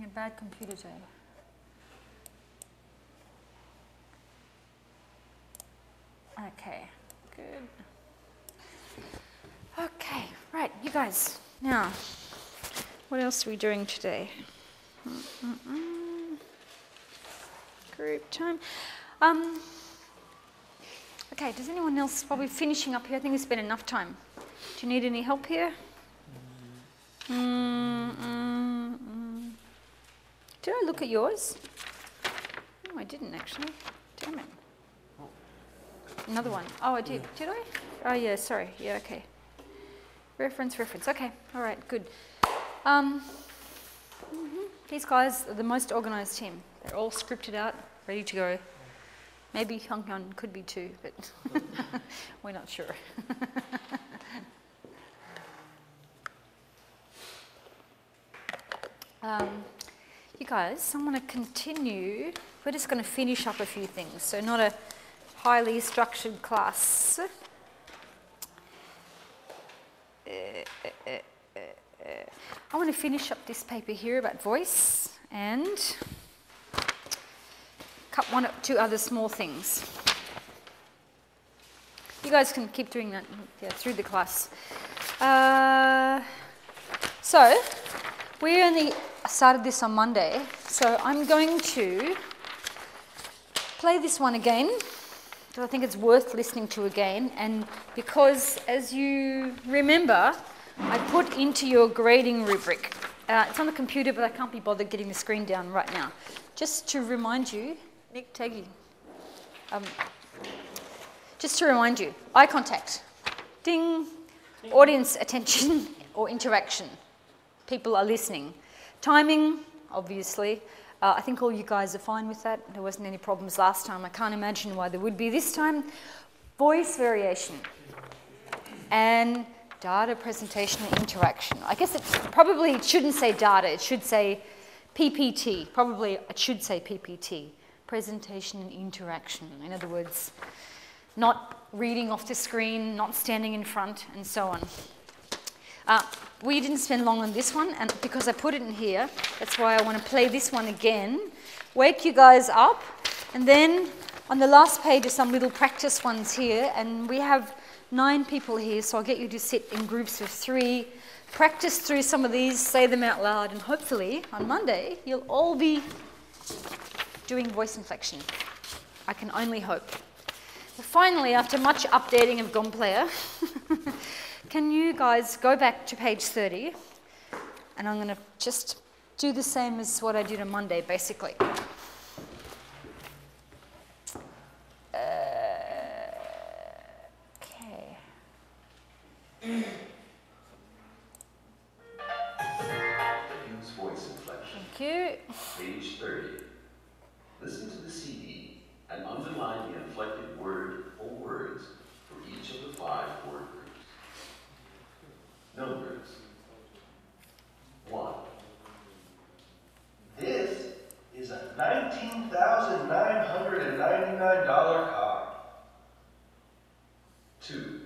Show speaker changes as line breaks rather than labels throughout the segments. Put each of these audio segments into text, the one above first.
a bad computer day. Okay, good. Okay, right, you guys. Now, what else are we doing today? Group time. Okay, does anyone else, while we're finishing up here, I think it's been enough time. Do you need any help here? Did I look at yours? No, I didn't actually. Damn it. Another one. Oh, I did. Did I? Oh, yeah, sorry. Yeah, okay. Reference. Okay, all right, good. These guys are the most organised team. They're all scripted out, ready to go. Maybe Hong Kong could be too, but we're not sure. You guys, I'm going to continue. We're just going to finish up a few things, so not a highly structured class. I want to finish up this paper here about voice and cut one or two other small things. You guys can keep doing that through the class. So we only started this on Monday, so I'm going to play this one again because I think it's worth listening to again, and because, as you remember, I put into your grading rubric. It's on the computer, but I can't be bothered getting the screen down right now. Just to remind you, Nick, Teggy, just to remind you, eye contact, ding, audience attention or interaction. People are listening. Timing, obviously. I think all you guys are fine with that. There wasn't any problems last time. I can't imagine why there would be this time. Voice variation and data presentation and interaction. I guess it shouldn't say data. It should say PPT. Probably it should say PPT. Presentation and interaction. In other words, not reading off the screen, not standing in front, and so on. We didn't spend long on this one, and because I put it in here, that's why I want to play this one again. Wake you guys up, and then on the last page are some little practice ones here, and we have 9 people here, so I'll get you to sit in groups of 3, practice through some of these, say them out loud, and hopefully on Monday you'll all be doing voice inflection. I can only hope. But finally, after much updating of Gone Player, can you guys go back to page 30? And I'm going to just do the same as what I did on Monday, basically. Okay.
Use voice inflection.
Thank you.
Page 30. Listen to the CD and underline the inflected word or words for each of the 5 word groups. Numbers. 1. This is a $19,999 car. 2.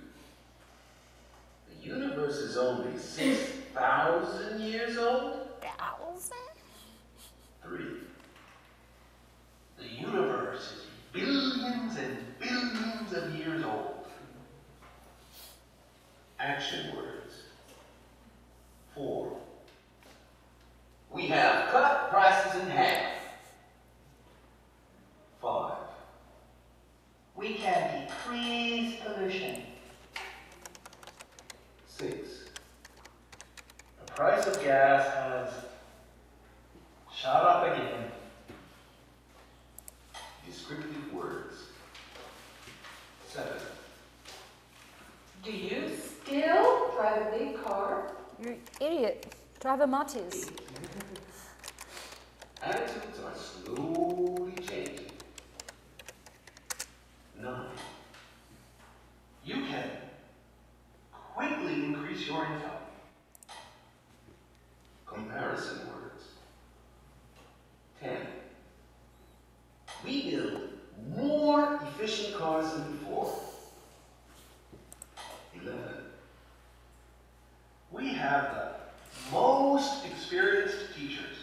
The universe is only 6,000 years old. 3. The universe is billions and billions of years old. Action words. 4. We have cut prices in half. 5. We can decrease pollution. 6. The price of gas has shot up again. Descriptive words. 7.
Do you still drive a big car?
You're an idiot. Drive a Matiz.
Attitudes are slowly changing. 9. You can quickly increase your income. Comparison words. 10. We build more efficient cars than before. 11. We have the most experienced teachers.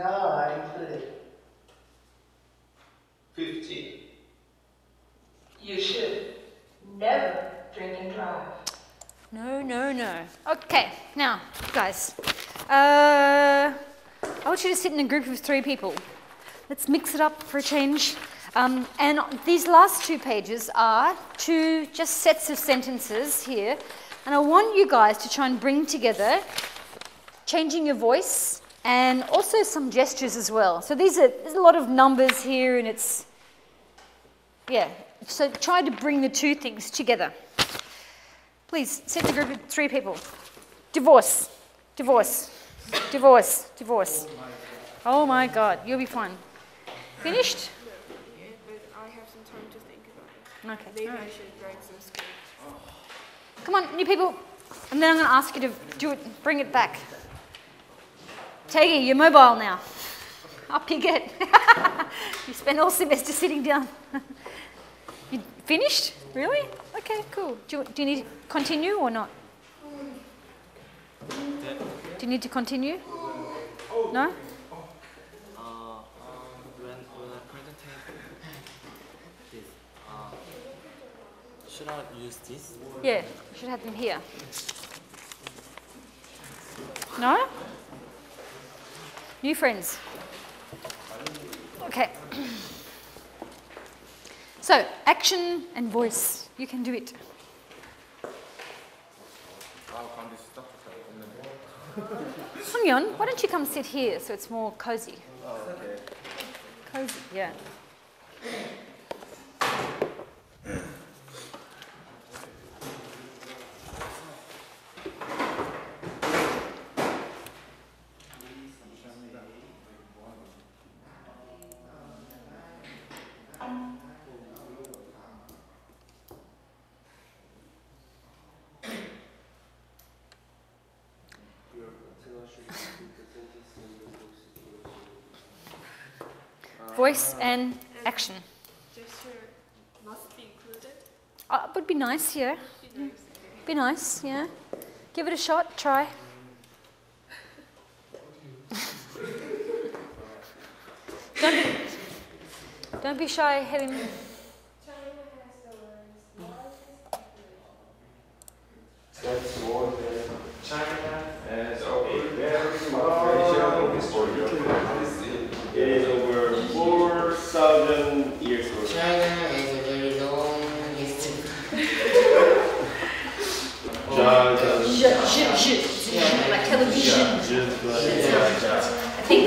not included.
15.
You should never drink and drive.
No, no, no. Okay, now, guys. I want you to sit in a group of 3 people. Let's mix it up for a change. And these last 2 pages are 2 just sets of sentences here. And I want you guys to try and bring together changing your voice and also some gestures as well. So there's a lot of numbers here and it's, yeah. So try to bring the 2 things together. Please, sit in a group of 3 people. Divorce, divorce, divorce, divorce. Oh my God, you'll be fine. Finished?
Yeah, but I have some time to think about it.
Okay.
Maybe
All
I
right.
should write some script.
Come on, new people. And then I'm going to ask you to do it, bring it back. Taggy, you're mobile now. Up you get. You spend all semester sitting down. You finished? Really? Okay, cool. Do you need to continue or not? Do you need to continue? No?
When I presentate this, should I use this?
Yeah, you should have them here. No? New friends. Okay. So, action and voice. You can do it. Sungyeon, why don't you come sit here so it's more cozy?
Okay.
Cozy, yeah. Voice and action.
Gesture must be included.
Would be nice, yeah.
Be nice.
Be nice, yeah. Give it a shot, try. Don't be shy, have him.
That's one that China has a very small history. It is over 4,000 years old.
China has a very long history.
Like television. I think.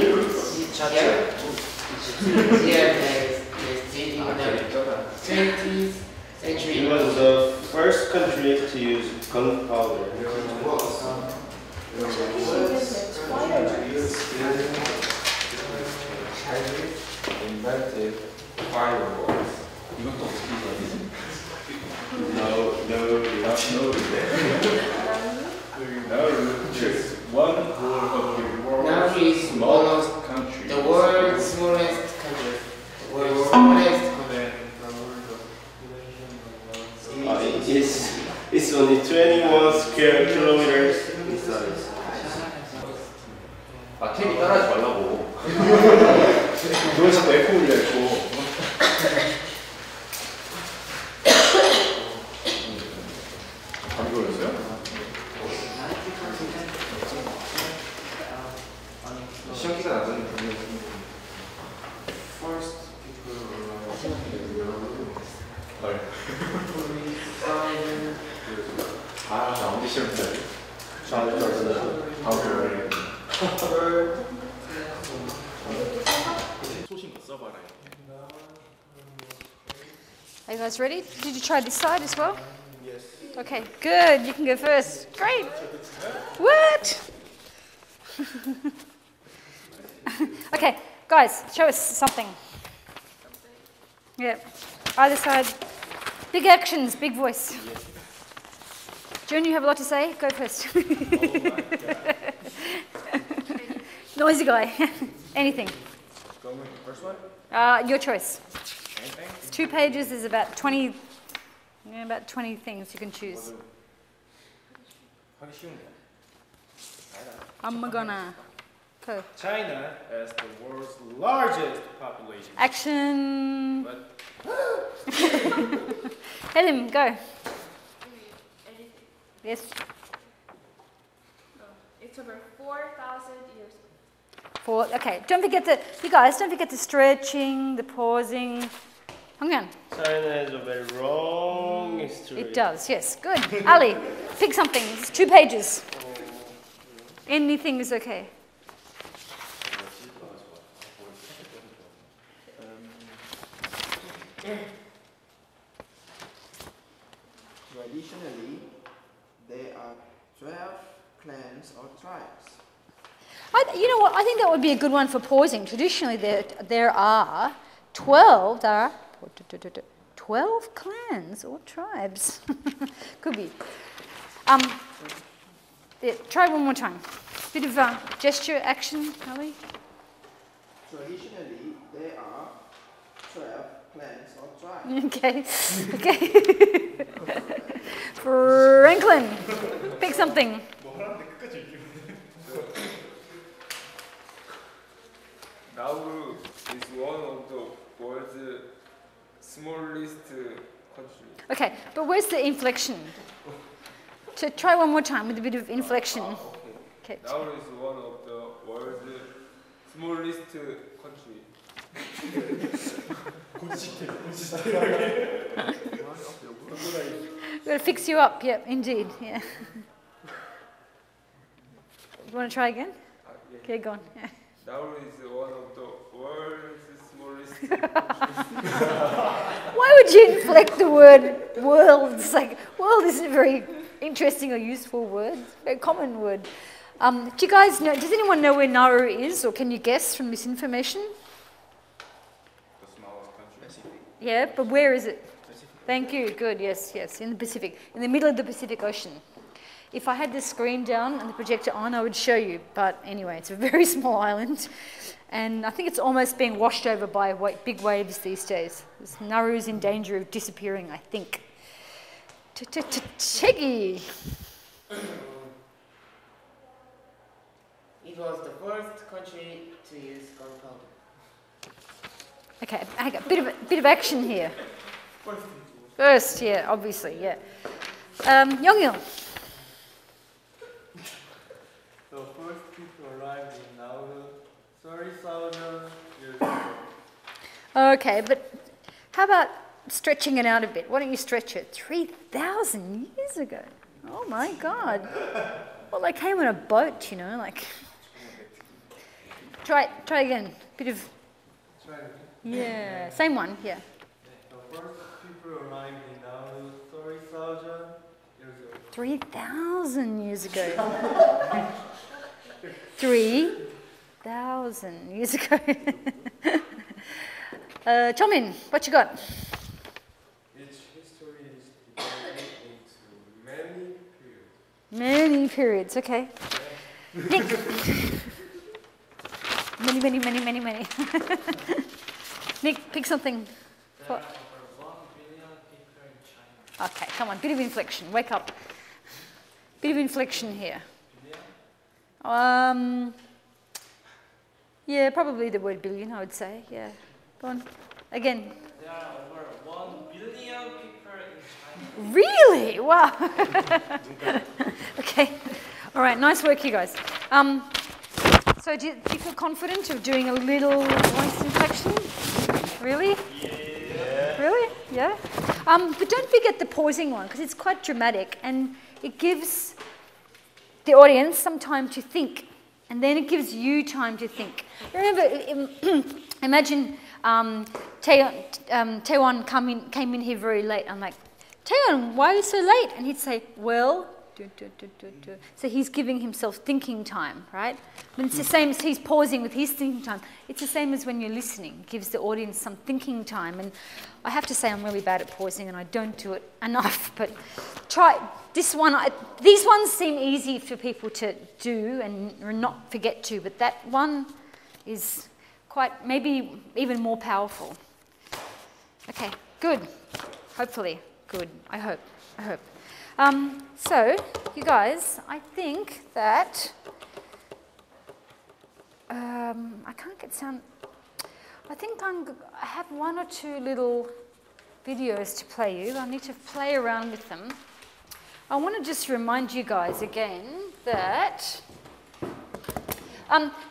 Here has existed in the 20th century.
It was the first country to use gunpowder.
Invented fireballs. 이것도 어떻게 이야기지? Just one of
Now
the
he is
world's
one of
smallest country.
the world's smallest country. The world's smallest country.
It's only 21 square kilometers in size.
아, TV 따라하지 말라고. 너 자꾸 에코 올려, 에코. 감기 걸렸어요? 시험 기간 안 되는 분이 First 헐. 나 언제 시험 기다려? 다음 주에 소신껏 써봐라.
Are you guys ready? Did you try this side as well? Yes. Okay, good. You can go first. Great. What? Okay, guys, show us something. Yeah. Either side. Big actions, big voice. June, you have a lot to say? Go first. Noisy guy. Anything.
Go with the first one?
Your choice.
Anything?
It's 2 pages. There's about 20 things you can choose.
하기 쉬운 거.
I'm gonna Go.
China has the world's largest population.
Action.
But
Helen, go.
Anything.
Yes.
It's over 4,000 years.
Okay, don't forget you guys, don't forget the stretching, the pausing. Hongyan.
China has a very long history.
It does, yes. Good. Ali, pick something. It's 2 pages. Anything is okay.
Traditionally, there are 12 clans or tribes.
You know what? I think that would be a good one for pausing. Traditionally, there are 12 clans or tribes. Could be. Yeah, try one more time. Bit of gesture action, Ali.
Traditionally, there are 12 clans or tribes.
Okay. Okay. Franklin, pick something.
Nauru is one of the world's smallest country.
Okay, but where's the inflection? To try one more time with a bit of inflection. Okay.
Nauru is one of the world's smallest country.
We're going to fix you up, yeah, indeed, yeah. You want to try again?
Yeah.
Okay, go on. Yeah.
Nauru is one of the world's smallest
Why would you inflect the word world? It's like, world isn't a very interesting or useful word, it's a very common word. Do you guys know, does anyone know where Nauru is, or can you guess from this information?
The smallest country.
Yeah, but where is it? Thank you, good, yes, yes, in the Pacific, in the middle of the Pacific Ocean. If I had the screen down and the projector on, I would show you, but anyway, it's a very small island, and I think it's almost being washed over by big waves these days. Nauru's in danger of disappearing, I think. Cheggy!
It was the first country to use gunpowder.
Okay, I got a bit of action here. First, yeah, obviously, yeah. Yongyil.
The first people arrived in Nauru 30,000 years ago.
Okay, but how about stretching it out a bit? Why don't you stretch it? 3,000 years ago. Oh my God. Well, they came on a boat, you know, like. Try again. Bit of. Yeah, same one. Yeah.
The first people arrived in Nauru 30,000 years ago.
3,000 years ago. 3,000 years ago. Chomin, what you got?
Its history is divided into many periods.
Many periods, okay. Nick. Many. Nick, pick something.
There are over 1 billion people in China.
Okay, come on, bit of inflection, wake up. Bit of inflection here. Yeah, probably the word billion, I would say, yeah. Go on, again.
There are over 1 billion people in China.
Really? Wow. Okay, all right, nice work, you guys. So do you feel confident of doing a little voice inflection? Really?
Yeah.
Really? Yeah? But don't forget the pausing one, because it's quite dramatic, and it gives the audience some time to think, and then it gives you time to think. Remember, imagine Taewon came in here very late. I'm like, Taewon, why are you so late? And he'd say, well, so he's giving himself thinking time, right? And it's the same as he's pausing with his thinking time. It's the same as when you're listening. It gives the audience some thinking time. And I have to say I'm really bad at pausing and I don't do it enough. But try this one. These ones seem easy for people to do and not forget to. But that one is quite, maybe even more powerful. Okay, good. Hopefully, good. I hope. So, you guys, I think that I can't get sound. I think I have one or two little videos to play you. I need to play around with them. I want to just remind you guys again that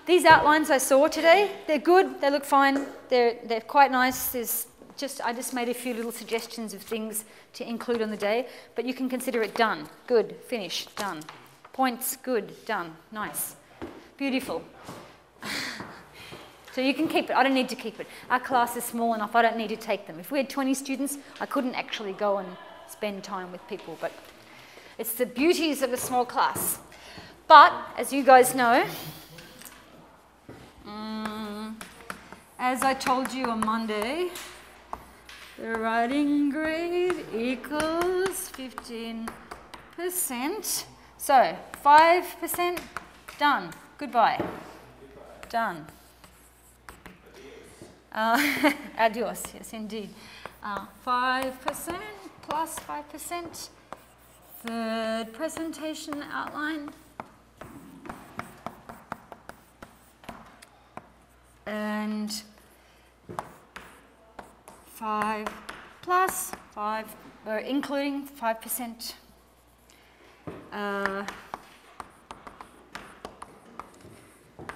these outlines I saw today, they're good, they look fine, they're quite nice. I just made a few little suggestions of things to include on the day, but you can consider it done. Good, finish, done. Points, good, done, nice. Beautiful. So you can keep it. I don't need to keep it. Our class is small enough, I don't need to take them. If we had 20 students, I couldn't actually go and spend time with people, but it's the beauties of a small class. But, as you guys know, as I told you on Monday, the writing grade equals 15%. So, 5%, done. Goodbye. Done. Adios, yes indeed. 5% plus 5%. Third presentation outline. And 5 plus 5, including 5%.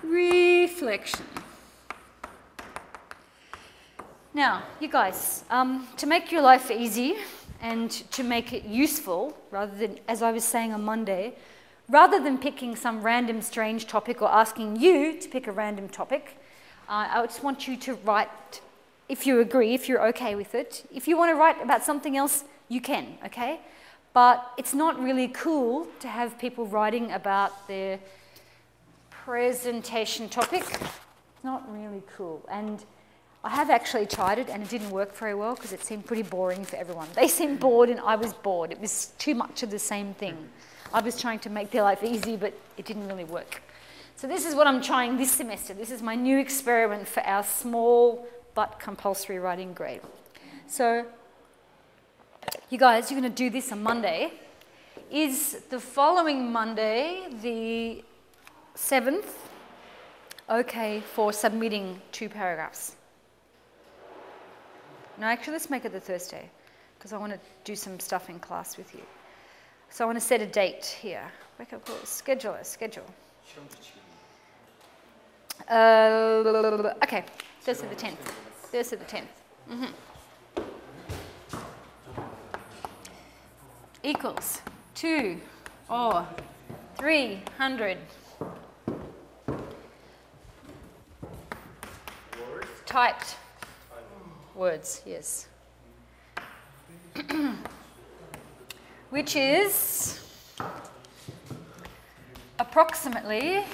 Reflection. Now, you guys, to make your life easy and to make it useful, rather than, as I was saying on Monday, rather than picking some random strange topic or asking you to pick a random topic, I just want you to write, if you agree, if you're okay with it. If you want to write about something else, you can, okay? But it's not really cool to have people writing about their presentation topic. It's not really cool. And I have actually tried it and it didn't work very well because it seemed pretty boring for everyone. They seemed bored and I was bored. It was too much of the same thing. I was trying to make their life easy, but it didn't really work. So this is what I'm trying this semester. This is my new experiment for our small but compulsory writing grade. So you guys, you're going to do this on Monday. Is the following Monday, the 7th, okay for submitting 2 paragraphs? No, actually, let's make it the Thursday, because I want to do some stuff in class with you. So I want to set a date here. Wake up call, schedule. Okay, Thursday the 10th. Thursday the 10th. Equals 2 or 300 typed words, yes. Which is approximately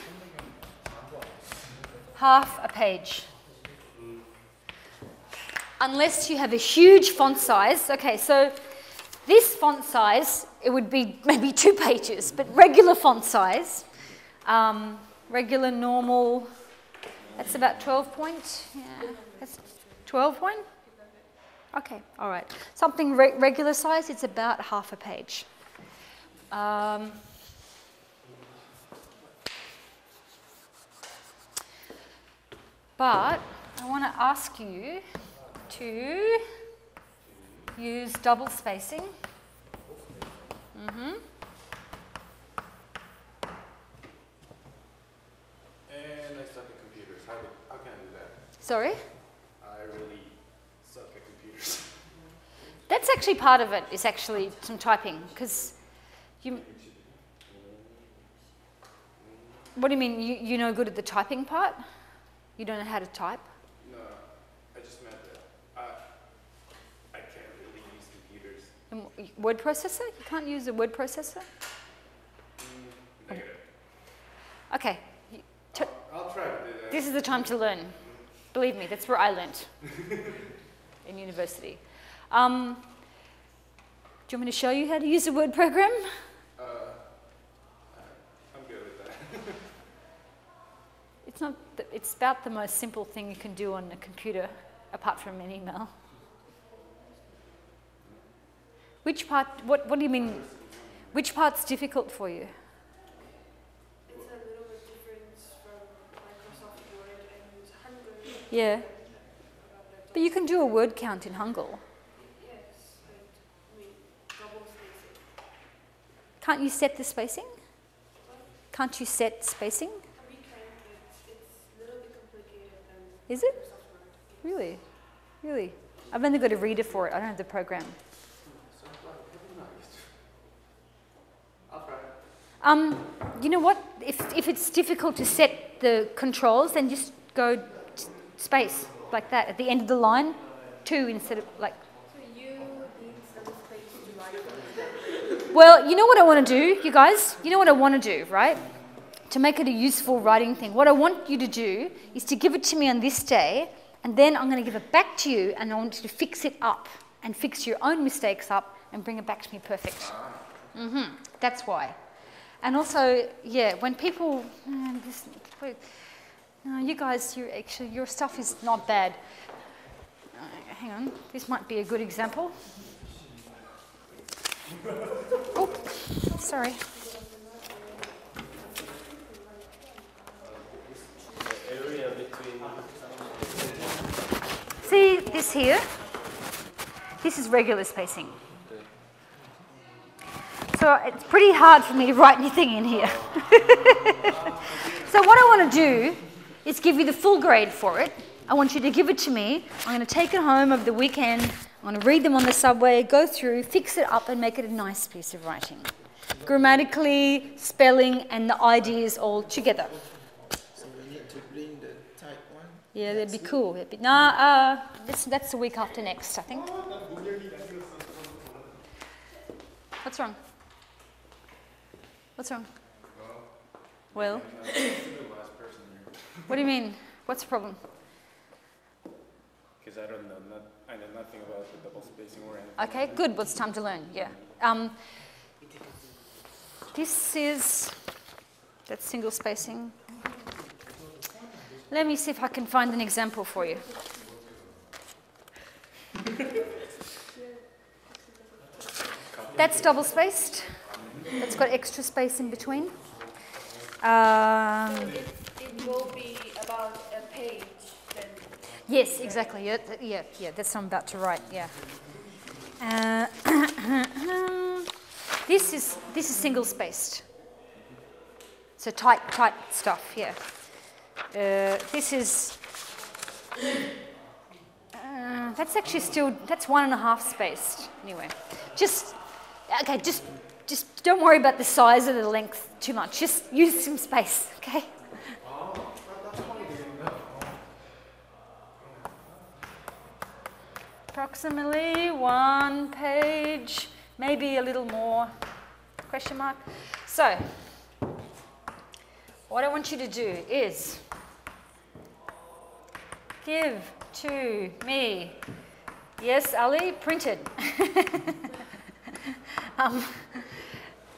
half a page. Unless you have a huge font size. Okay, so this font size, it would be maybe 2 pages, but regular font size, regular, normal, that's about 12 point. Yeah, that's 12 point? Okay, all right. Something regular size, it's about half a page. But I want to ask you to use double spacing.
And I suck at computers. How can I do that?
Sorry?
I really suck at computers.
That's actually part of it, is actually some typing, because you... What do you mean, you're no good at the typing part? You don't know how to type?
No, I just meant that I can't really use computers.
And word processor? You can't use a word processor?
Negative.
Okay.
I'll try to do that.
This is the time to learn. Believe me, that's where I learnt in university. Do you want me to show you how to use a word program?
I'm good with that.
It's about the most simple thing you can do on a computer, apart from an email. Which part, what do you mean, which part's difficult for you?
It's a little bit different from Microsoft
Yeah. But you can do a word count in Hangul.
Yes, I mean, double spacing.
Can't you set the spacing? Can't you set spacing?
We can, but it's a little bit complicated than
Is it?
software.
Really? Really? I've only got a reader for it. I don't have the program. You know what? If it's difficult to set the controls, then just go space like that at the end of the line, 2 instead of like.
So you need some space to write.
Well, you know what I want to do, you guys? You know what I want to do, right? To make it a useful writing thing. What I want you to do is to give it to me on this day, and then I'm going to give it back to you, and I want you to fix it up and fix your own mistakes up and bring it back to me perfect. That's why. And also, yeah, when people, you guys, your stuff is not bad. Hang on, this might be a good example. Oh, sorry.
Area between.
See this here? This is regular spacing. So it's pretty hard for me to write anything in here. So what I want to do is give you the full grade for it. I want you to give it to me. I'm going to take it home over the weekend. I'm going to read them on the subway, go through, fix it up and make it a nice piece of writing. Grammatically, spelling and the ideas all together.
So we need to bring the type one.
Yeah, that'd be cool. That's the week after next, I think. What's wrong? What's wrong? Well? What do you mean? What's the problem?
Because I know nothing about the double spacing or anything.
Okay, good. Well, it's time to learn, yeah. That's single spacing. Let me see if I can find an example for you. That's double spaced. That's got extra space in between.
It will be about a page then.
Yes, exactly. Yeah, that's what I'm about to write. Yeah. This is single spaced. So tight stuff. Yeah. This is. That's actually that's 1.5 spaced. Anyway, just don't worry about the size or the length too much. Just use some space, okay? Approximately 1 page, maybe a little more, question mark. So, what I want you to do is give to me, yes, Ali, printed.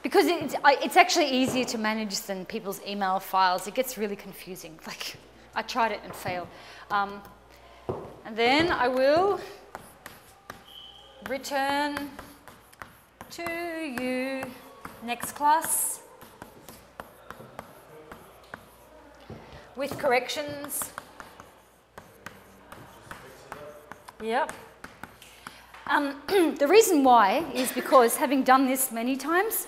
Because it's actually easier to manage than people's email files. It gets really confusing. Like, I tried it and failed. And then I will return to you next class with corrections. Yep. The reason why is because having done this many times,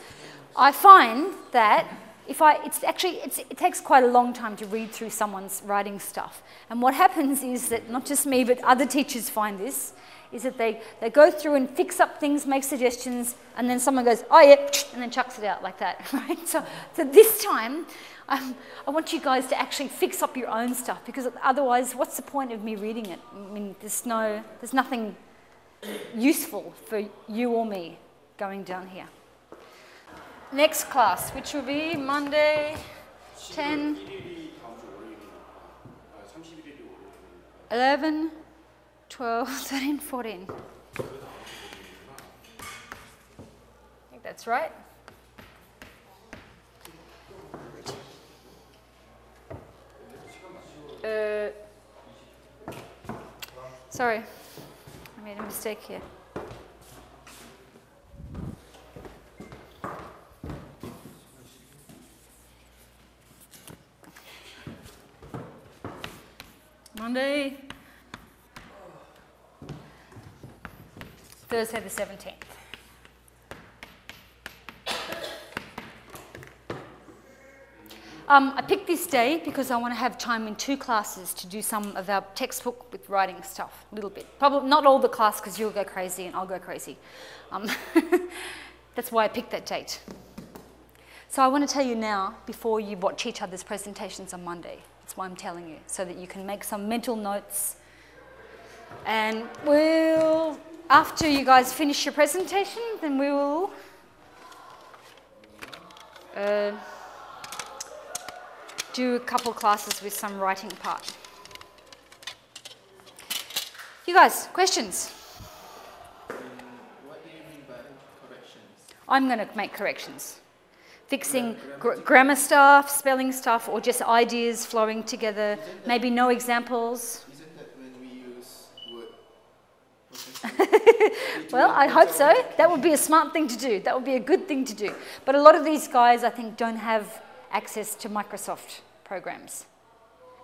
I find that it takes quite a long time to read through someone's writing stuff. And what happens is that not just me, but other teachers find this, is that they go through and fix up things, make suggestions, and then someone goes, oh yeah, and then chucks it out like that, right? So this time, I want you guys to actually fix up your own stuff, because otherwise, what's the point of me reading it? I mean, there's nothing useful for you or me going down here. Next class, which will be Monday, 10, 11, 12, 13, 14. I think that's right. Sorry, I made a mistake here. Monday, Thursday the 17th. I picked this day because I want to have time in 2 classes to do some of our textbook with writing stuff, a little bit. Probably not all the class because you'll go crazy and I'll go crazy. That's why I picked that date. So I want to tell you now, before you watch each other's presentations on Monday. That's why I'm telling you, so that you can make some mental notes. And we'll, after you guys finish your presentation, then we will do a couple classes with some writing part. You guys, questions?
What do you mean by corrections?
I'm going to make corrections. Fixing grammar stuff, spelling stuff, or just ideas flowing together, maybe no examples.
Isn't that when we use word?
Well, I hope so. That would be a smart thing to do. That would be a good thing to do. But a lot of these guys, I think, don't have access to Microsoft programs.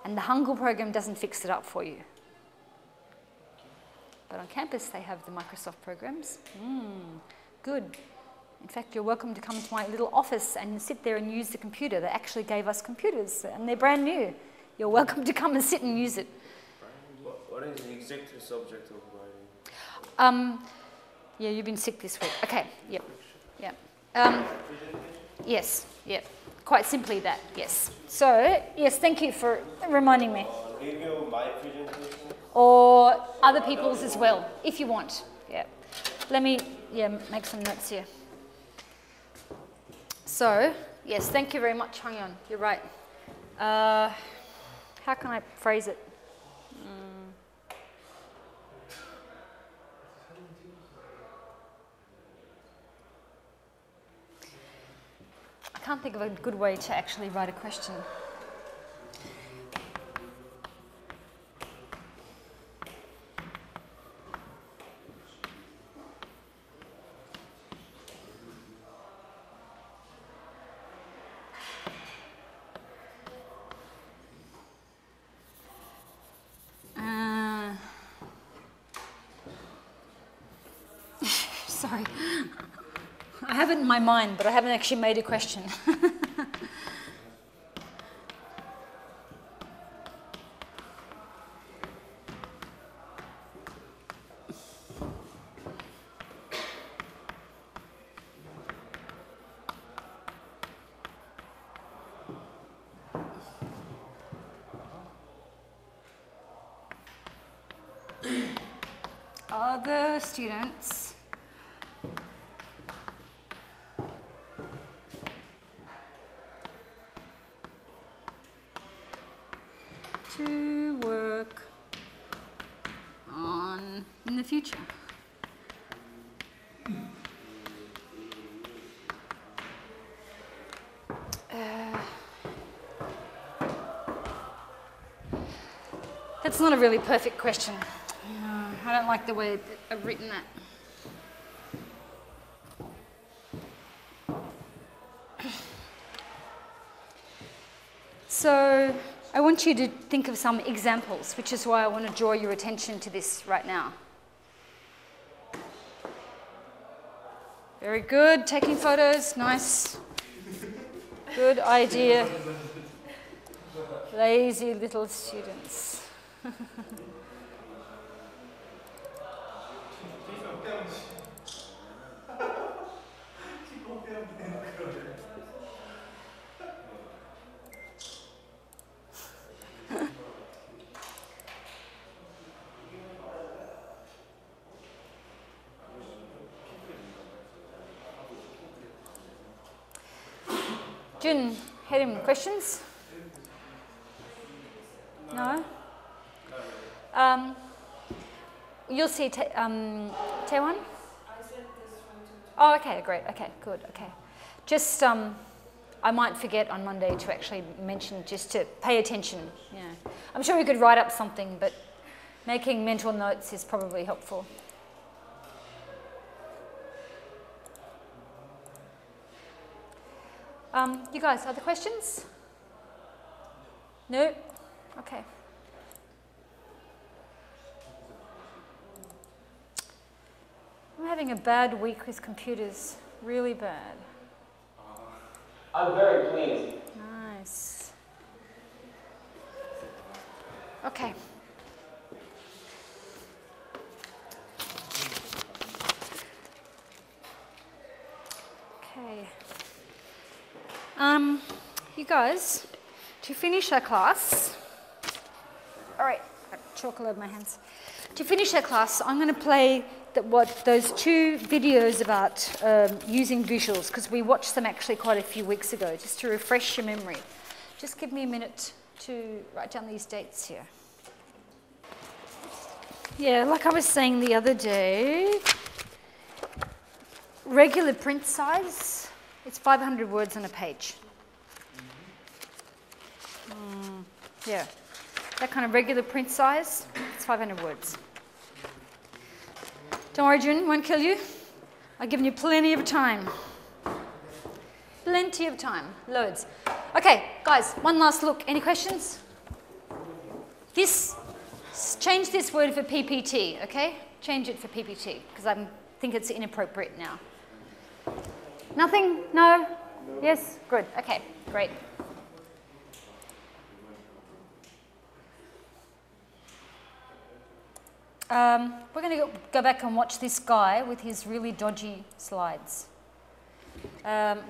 And the Hangul program doesn't fix it up for you. But on campus, they have the Microsoft programs. Good. In fact, you're welcome to come to my little office and sit there and use the computer. They actually gave us computers, and they're brand new. You're welcome to come and sit and use it.
What is the exact subject of writing?
Yeah, you've been sick this week. Okay, yep. Yes, yep. Quite simply that, yes. So, yes, thank you for reminding me.
Review my presentation?
Or other people's as well, if you want. Yeah. Let me, make some notes here. So, yes, thank you very much, Hangyeon. You're right. How can I phrase it? I can't think of a good way to actually write a question. Sorry. I have it in my mind, but I haven't actually made a question. Other students. To work on in the future. That's not a really perfect question. I don't like the way I've written that. So I want you to think of some examples, which is why I want to draw your attention to this right now. Very good, taking photos, nice. Good idea. Lazy little students. Jun, Herim, questions? No? You'll see Taewon?
I sent this one to
Oh, okay, great. Okay, good. Okay. Just, I might forget on Monday to actually mention, just to pay attention. Yeah. I'm sure we could write up something, but making mental notes is probably helpful. You guys, other questions? No? Okay. having a bad week with computers. Really bad.
I'm very pleased.
Nice. Okay. Okay. You guys, to finish our class, all right, I've got chalk all over my hands. To finish our class, I'm going to play those 2 videos about using visuals, because we watched them actually quite a few weeks ago, just to refresh your memory. Just give me a minute to write down these dates here. Yeah, like I was saying the other day, regular print size, it's 500 words on a page. Yeah, that kind of regular print size, it's 500 words. Don't worry, June, won't kill you. I've given you plenty of time. Plenty of time, loads. Okay, guys, one last look. Any questions? Change this word for PPT, okay? Change it for PPT, because I think it's inappropriate now. Nothing? No? Yes? Good. Okay, great. We're going to go back and watch this guy with his really dodgy slides.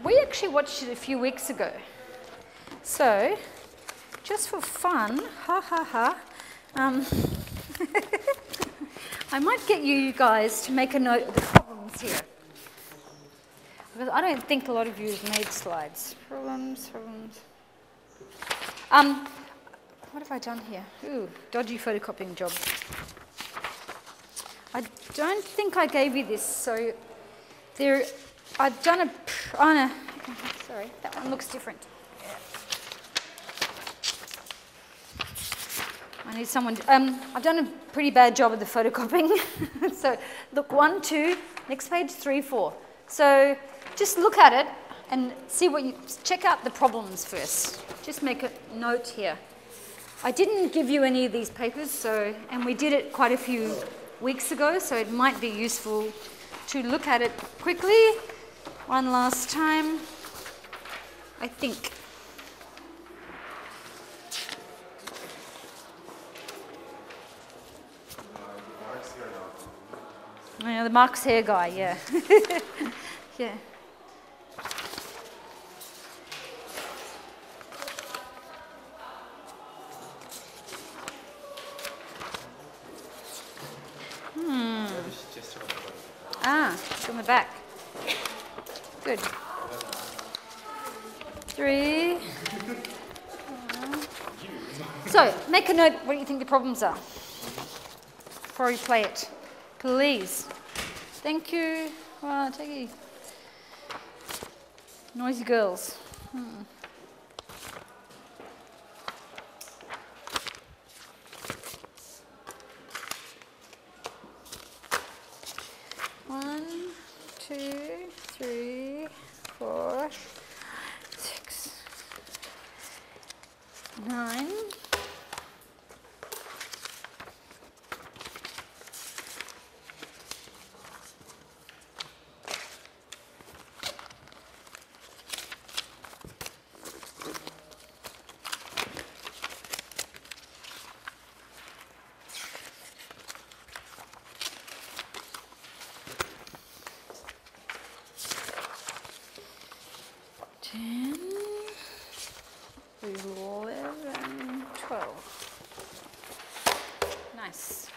We actually watched it a few weeks ago. So, just for fun, I might get you guys to make a note of the problems here. Because I don't think a lot of you have made slides. Problems. What have I done here? Ooh, dodgy photocopying job. I don't think I gave you this, so I've done a, oh no, sorry, that one looks different. I need someone, I've done a pretty bad job of the photocopying. So look, 1, 2, next page, 3, 4. So just look at it and see check out the problems first. Just make a note here. I didn't give you any of these papers, and we did it quite a few weeks ago, so it might be useful to look at it quickly one last time, I think. Yeah, the Mark's hair guy, yeah. Yeah. It's on the back. Good. 3. So, make a note what you think the problems are before you play it. Please. Thank you. Wow, take it. Noisy girls. 1, 2, 3, 4, 6, 9. Nice.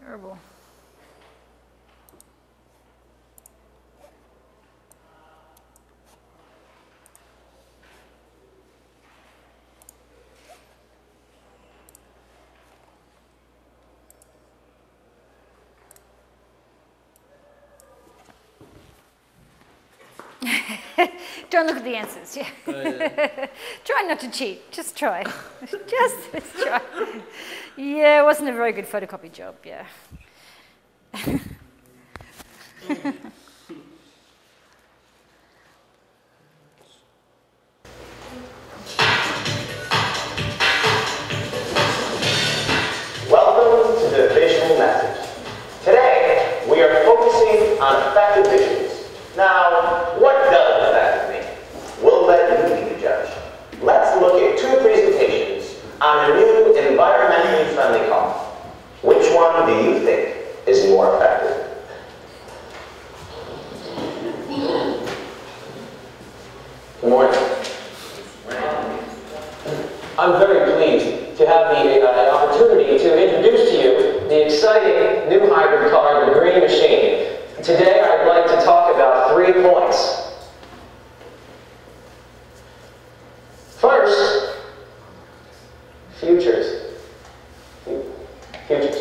Terrible. Don't look at the answers. Yeah. Try not to cheat. Just try. Just try. Yeah, it wasn't a very good photocopy job. Yeah.
Welcome to the visual message. Today, we are focusing on effective visuals. Now, what does effective mean? We'll let you be the judge. Let's look at two presentations on a new environmentally friendly car. Which one do you think is more effective? Good morning. I'm very pleased to have the opportunity to introduce to you the exciting new hybrid car, the Green Machine. Today I'd like to talk about 3 points. First, futures. Futures.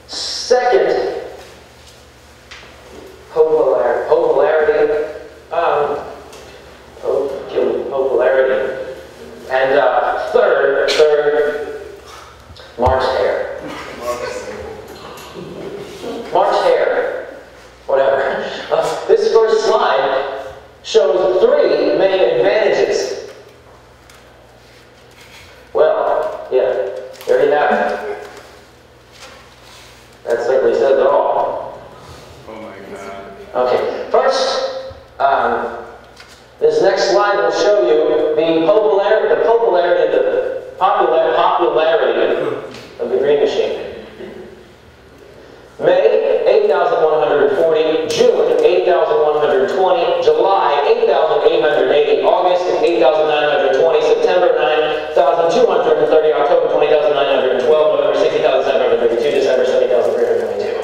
Second, popularity. Popularity. And third, Mark's hair. Mark's hair. Whatever. This first slide shows 3 main advantages. Well, yeah, there you have it. That certainly says it all.
Oh my God.
Okay, first, this next slide will show you the popularity of the Green Machine. May, 8,140, June, 8,120, July, 8,880, August, 8,920, September, 9,230, October, 20,912, November, 60,732, December, 70,322.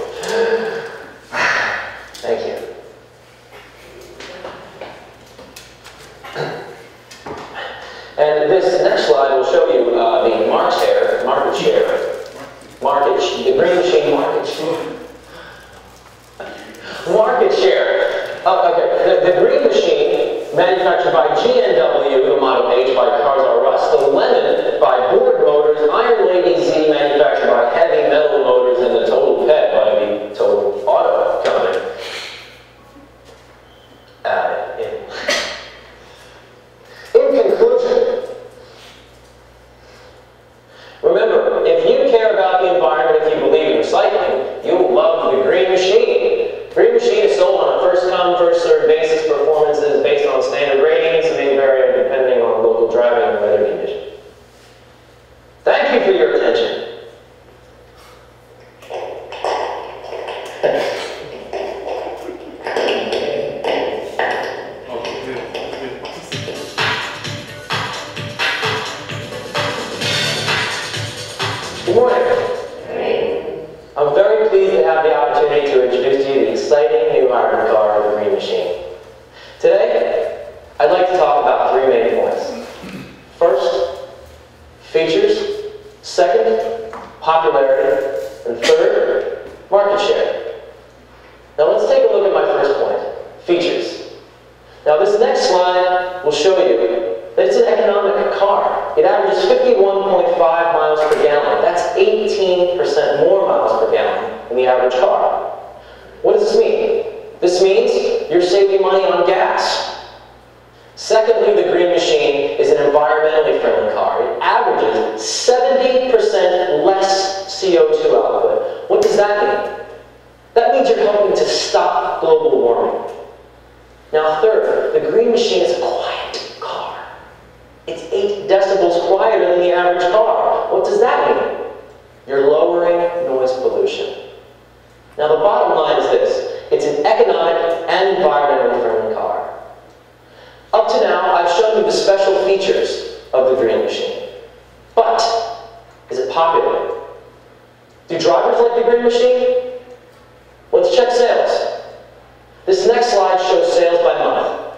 Thank you. And this next slide will show you the market share, the Green Machine market share. Market share. Okay, the Green Machine, manufactured by GNW, the Model H by Cars R Us, the Lemon by Board Motors, Iron Lady Z, manufactured by Heavy Metal Motors, and the Total Pet by the Total Auto Company. In conclusion, remember, if you care about the environment, if you believe in recycling, you'll love the Green Machine. Green Machine is sold on a first-come, first-served basis. Performances based on standard ratings may vary depending on local driving and weather conditions. Thank you for your attention. Good morning. I'm very pleased to have the opportunity to introduce to you the exciting new hybrid car, the Green Machine. Today, I'd like to talk about 3 main points. First, features. Second, popularity. And third, market share. Now let's take a look at my first point, features. Now this next slide will show you that it's an economic car. It averages 51.5 miles per gallon. That's 18% more miles per gallon than the average car. What does this mean? This means you're saving money on gas. Secondly, the Green Machine is an environmentally friendly car. It averages 70% less CO2 output. What does that mean? That means you're helping to stop global warming. Now third, the Green Machine is a quiet car. It's 8 decibels quieter than the average car. What does that mean? You're lowering noise pollution. Now the bottom line is this. It's an economic and environmentally friendly car. Up to now, I've shown you the special features of the Green Machine. But, is it popular? Do drivers like the green machine? Let's check sales. This next slide shows sales by month.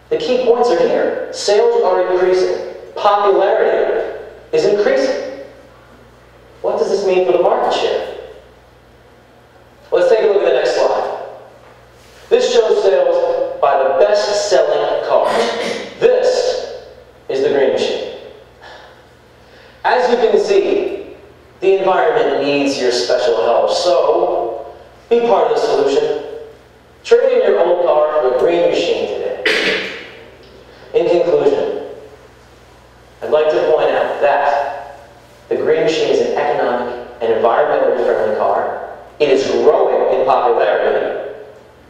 The key points are here. Sales are increasing. Popularity is increasing. What does this mean for the market share? Let's take a look at the next slide. This shows sales by the best-selling cars. This is the green machine. As you can see, the environment needs your special help, so be part of the solution. Trade in your old car for a green machine today. In conclusion, I'd like to point out that the green machine is an economic and environmentally friendly car. It is growing in popularity.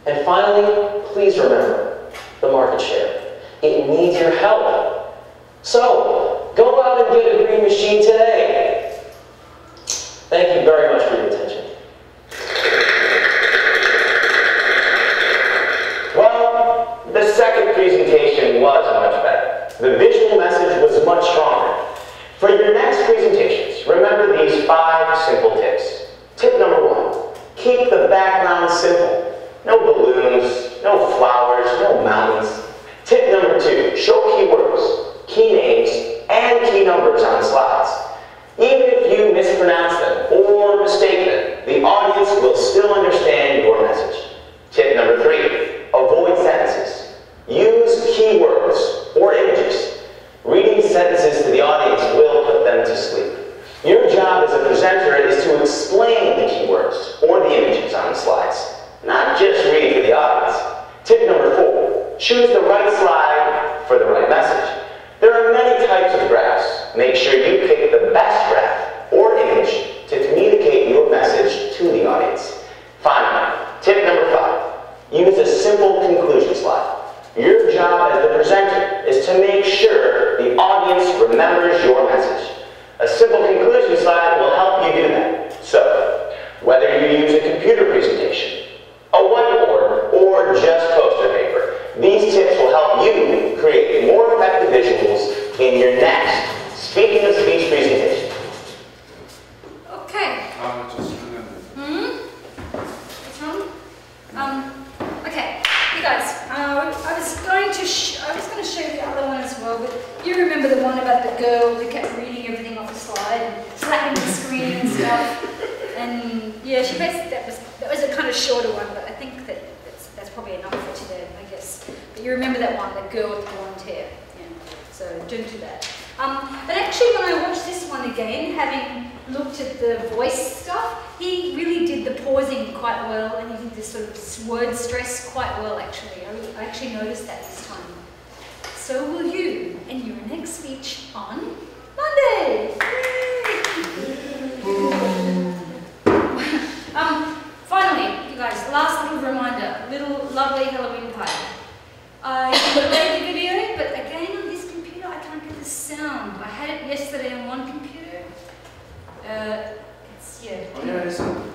And finally, please remember the market share. It needs your help. So, go out and get a green machine today. Thank you very much for your attention.
Well, the second presentation was much better. The visual message was much stronger. For your next presentations, remember these 5 simple tips. Tip number 1, keep the background simple. No balloons, no flowers, no mountains. Tip number 2, show keywords, key names, and key numbers on slides. Even if you mispronounce them or mistake them, the audience will still understand your message. Tip number 3, avoid sentences. Use keywords or images. Reading sentences to the audience will put them to sleep. Your job as a presenter is to explain the keywords or the images on the slides, not just read to the audience. Tip number 4, choose the right slide for the right message. There are many types of graphs. Make sure you pick the best graph or image to communicate your message to the audience. Finally, tip number 5, use a simple conclusion slide. Your job as the presenter is to make sure the audience remembers your message. A simple conclusion slide will help you do that. So, whether you use a computer presentation, a whiteboard, or just poster paper, these tips will help you create more effective visuals in your next speaking of speech presentation.
Okay. What's wrong? Okay, you guys. I was going to show you the other one as well, but you remember the one about the girl who kept reading everything off the slide and slapping the screen and stuff. And yeah, she basically that was a kind of shorter one, but I think that's probably enough for today, I guess. But you remember that one, the girl with blonde hair. Yeah. So don't do that. But actually, when I watched this one again, having looked at the voice stuff, he really did the pausing quite well, and he did this sort of word stress quite well, actually. I actually noticed that this time. So will you in your next speech on Monday. Finally, you guys, last little reminder, little lovely Halloween party. I played the video, but again on this computer I can't get the sound. I had it yesterday on one computer. It's, yeah.
Oh yeah, it's on.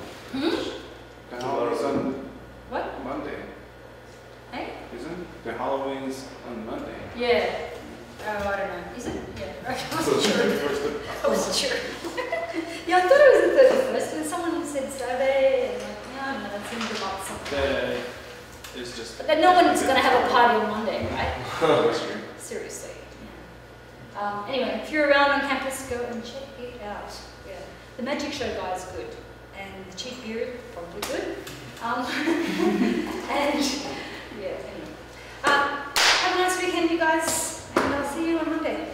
The Halloween's on
What?
Monday.
Hey?
Isn't the Halloween's on Monday?
Yeah. Oh, I don't know. Is it? Yeah. I
So
wasn't sure. I wasn't sure. Yeah, I thought it was the 31st, and someone said Saturday, and like, no, that seems about something.
It's just.
But then no one's going to have a party on Monday, right?
That's true.
Seriously. Yeah. Anyway, if you're around on campus, go and check it out. Yeah. The Magic Show guy is good, and the cheap beer is probably good. And yeah, anyway. Have a nice weekend, you guys, and I'll see you on Monday.